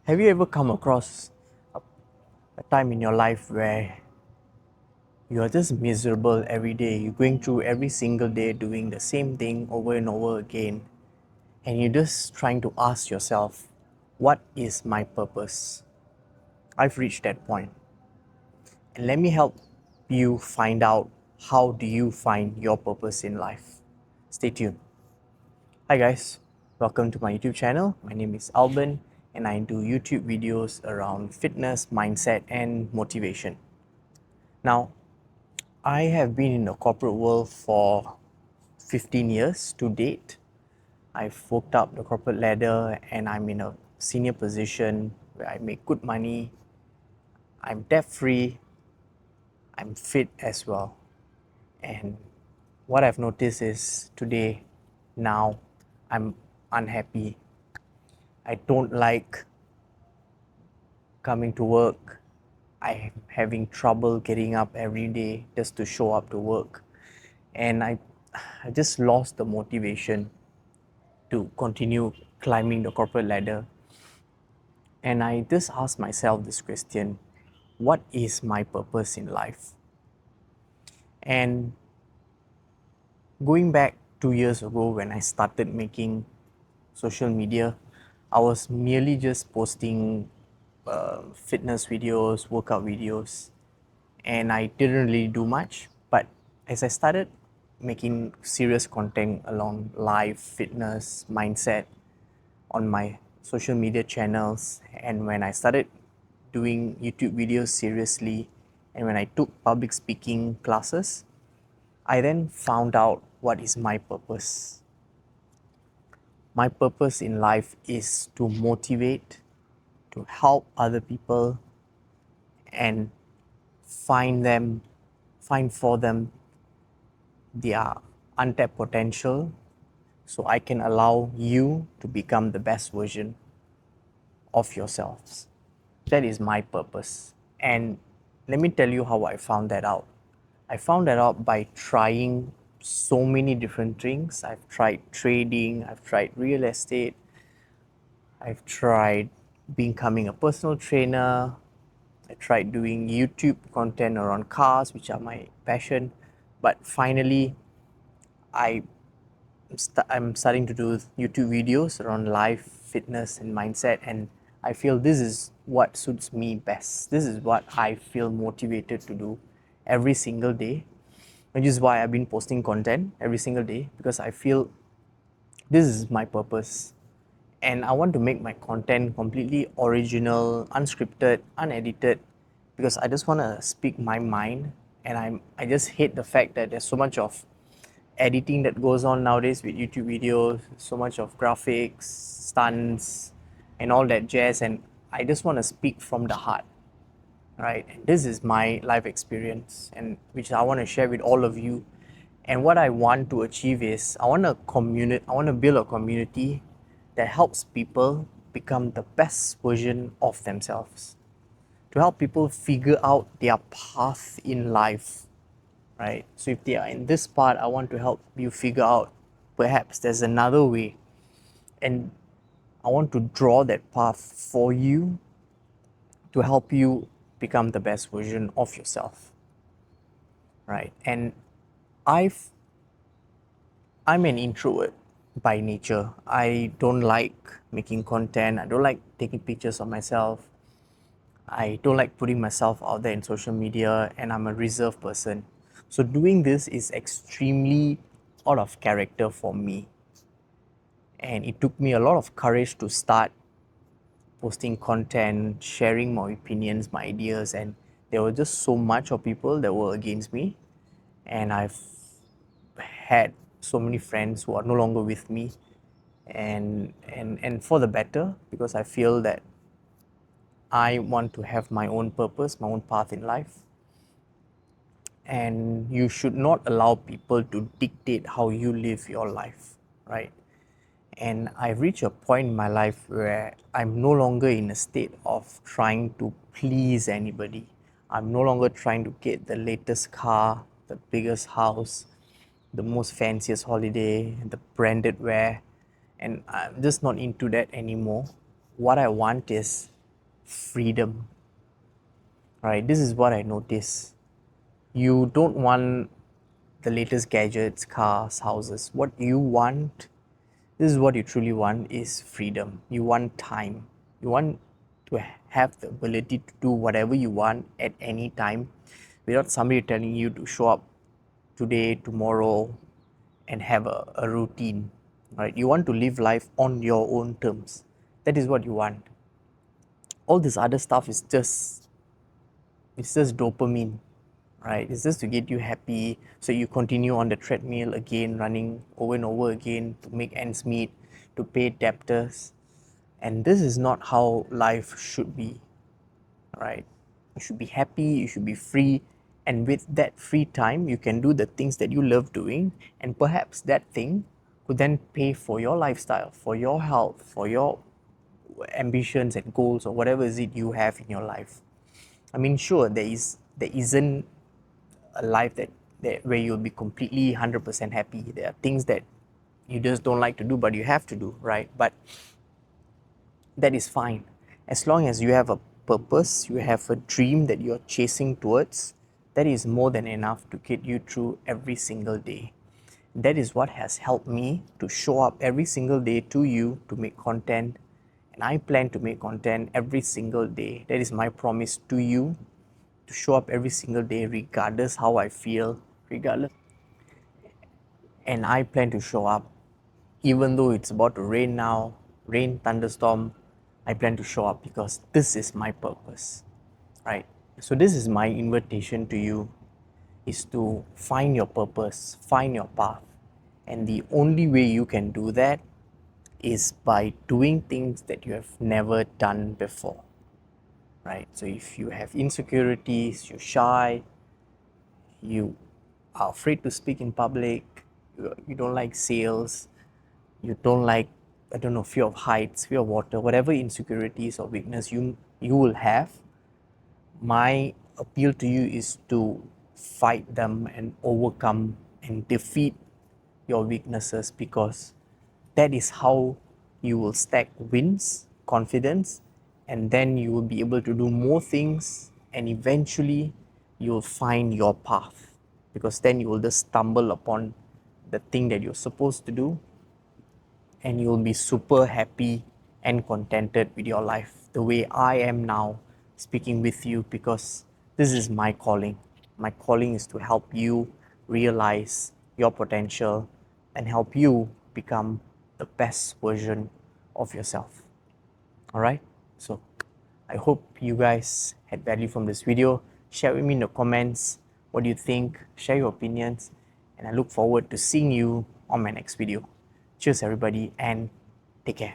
Have you ever come across a time in your life where you are just miserable every day? You're going through every single day doing the same thing over and over again, and you're just trying to ask yourself, what is my purpose? I've reached that point, and let me help you find out how do you find your purpose in life. Stay tuned. Hi guys, welcome to my YouTube channel. My name is Alban and I do YouTube videos around fitness, mindset and motivation. Now, I have been in the corporate world for 15 years to date. I've worked up the corporate ladder and I'm in a senior position where I make good money. I'm debt free, I'm fit as well. And what I've noticed is today, now, I'm unhappy. I don't like coming to work. I'm having trouble getting up every day just to show up to work. And I just lost the motivation to continue climbing the corporate ladder. And I just asked myself this question: what is my purpose in life? And going back 2 years ago when I started making social media, I was merely just posting fitness videos, workout videos, and I didn't really do much. But as I started making serious content along life, fitness, mindset on my social media channels, and when I started doing YouTube videos seriously, and when I took public speaking classes, I then found out what is my purpose. My purpose in life is to motivate, to help other people, and find them, find for them their untapped potential so I can allow you to become the best version of yourselves. That is my purpose. And let me tell you how I found that out. I found that out by trying so many different things. I've tried trading, I've tried real estate, I've tried becoming a personal trainer, I tried doing YouTube content around cars, which are my passion. But finally, I I'm starting to do YouTube videos around life, fitness, and mindset, and I feel this is what suits me best. This is what I feel motivated to do every single day, which is why I've been posting content every single day, because I feel this is my purpose. And I want to make my content completely original, unscripted, unedited, because I just want to speak my mind. And I just hate the fact that there's so much of editing that goes on nowadays with YouTube videos, so much of graphics, stunts, and all that jazz. And I just want to speak from the heart, right? And this is my life experience, and which I want to share with all of you. And what I want to achieve is I want to build a community that helps people become the best version of themselves, to help people figure out their path in life, right? So if they are in this part, I want to help you figure out perhaps there's another way, and I want to draw that path for you to help you become the best version of yourself, right? And I've I'm an introvert by nature. I don't like making content. I don't like taking pictures of myself. I don't like putting myself out there in social media, and I'm a reserved person. So doing this is extremely out of character for me. And it took me a lot of courage to start posting content, sharing my opinions, my ideas, and there were just so much of people that were against me. And I've had so many friends who are no longer with me, and for the better, because I feel that I want to have my own purpose, my own path in life, and you should not allow people to dictate how you live your life, right? And I've reached a point in my life where I'm no longer in a state of trying to please anybody. I'm no longer trying to get the latest car, the biggest house, the most fanciest holiday, the branded wear, and I'm just not into that anymore. What I want is freedom. Right? This is what I notice. You don't want the latest gadgets, cars, houses. What you want, this is what you truly want, is freedom. You want time. You want to have the ability to do whatever you want at any time without somebody telling you to show up today, tomorrow, and have a routine. Right? You want to live life on your own terms. That is what you want. All this other stuff is just dopamine, right? It's just to get you happy, so you continue on the treadmill again, running over and over again to make ends meet, to pay debtors. And this is not how life should be, right? You should be happy, you should be free, and with that free time, you can do the things that you love doing, and perhaps that thing could then pay for your lifestyle, for your health, for your ambitions and goals, or whatever is it you have in your life. I mean, sure, there isn't a life that where you'll be completely 100% happy. There are things that you just don't like to do, but you have to do, right? But that is fine. As long as you have a purpose, you have a dream that you're chasing towards, that is more than enough to get you through every single day. That is what has helped me to show up every single day to you to make content. And I plan to make content every single day. That is my promise to you, to show up every single day, regardless how I feel, regardless. And I plan to show up even though it's about to rain now, rain, thunderstorm. I plan to show up because this is my purpose, right? So this is my invitation to you, is to find your purpose, find your path. And the only way you can do that is by doing things that you have never done before, right? So if you have insecurities, you're shy, you are afraid to speak in public, you don't like sales, you don't like, I don't know, fear of heights, fear of water, whatever insecurities or weakness you will have, my appeal to you is to fight them and overcome and defeat your weaknesses, because that is how you will stack wins, confidence, and then you will be able to do more things, and eventually you will find your path, because then you will just stumble upon the thing that you're supposed to do, and you'll be super happy and contented with your life the way I am now speaking with you, because this is my calling. My calling is to help you realize your potential and help you become the best version of yourself. All right, so I hope you guys had value from this video. Share with me in the comments what do you think, share your opinions, and I look forward to seeing you on my next video. Cheers everybody, and take care.